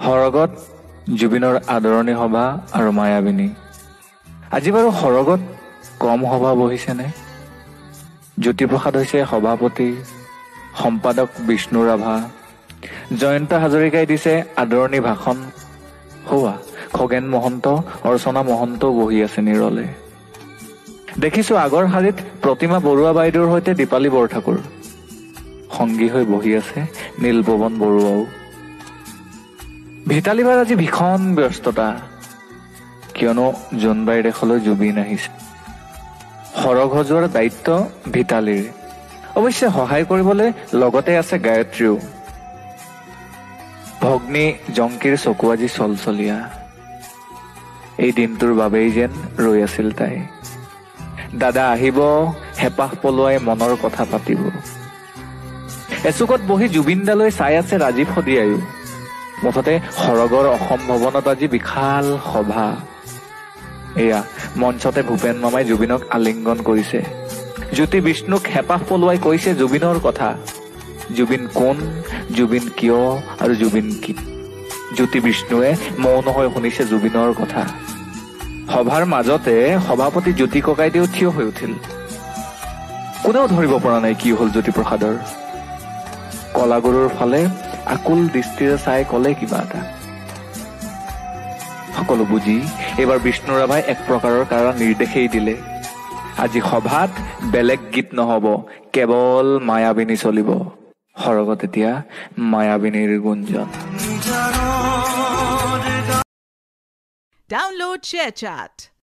সৰগত জুবিনৰ আদৰণি সভা আৰু মায়াবিনী। আজি বাৰু সৰগত কম সভা বহিছেনে? জ্যোতিপ্ৰসাদ হৈছে সভাপতি, সম্পাদক বিষ্ণু ৰাভা, জয়ন্ত হাজৰিকাই দিছে আদৰণি ভাষণ। হোৱা খগেন মহন্ত, অৰ্চনা মহন্তও বহি আছে নিৰলে। দেখিছো আগৰ শাৰীত প্ৰতিমা বৰুৱা বাইদেউৰ সৈতে দীপালী বৰঠাকুৰ, সংগী হৈ বহি আছে নীলপৱন বৰুৱাও। ভিতালীবাৰ আজি ভীষণ ব্যস্ততা, কিয়নো জোনবাইৰ দেশলৈ জুবিন আহিছে। সৰগ সজোৱাৰ দায়িত্ব ভিতালীৰ। অৱশ্যে সহায় কৰিবলৈ লগতে আছে গায়ত্ৰীও। ভগ্নী জংকীৰ চকু আজি চলচলীয়া। এই দিনটোৰ বাবেই যেন ৰৈ আছিল তাই। দাদা আহিব, হেঁপাহ পলোৱাই মনৰ কথা পাতিব। এচুকত বহি জুবিনদালৈ চাই আছে ৰাজীৱ শদিয়ায়ো। মুঠতে সৰগৰ অসম ভৱনত আজি বিশাল সভা। এয়া মঞ্চতে ভূপেন মামাই জুবিনক আলিংগন কৰিছে। জ্যোতি বিষ্ণুক হেঁপাহ পলোৱাই কৈছে জুবিনৰ কথা। জুবিন কোন, জুবিন কিয় আৰু জুবিন কি। জ্যোতি বিষ্ণুৱে মৌন হৈ শুনিছে জুবিনৰ কথা। সভাৰ মাজতে সভাপতি জ্যোতি ককাইদেউ থিয় হৈ উঠিল। কোনেও ধৰিব পৰা নাই কি হল জ্যোতিপ্ৰসাদৰ। কলাগুৰুৰ ফালে আকুল দৃষ্টিৰে চাই কলে কিবা এটা। সকলো বুজি এইবাৰ বিষ্ণু ৰাভাই এক প্ৰকাৰৰ কাৰা নিৰ্দেশেই দিলে। আজি সভাত বেলেগ গীত নহব, কেৱল মায়াবিনী চলিব। সৰগত এতিয়া মায়াবিনীৰ গুঞ্জন। Download ShareChat.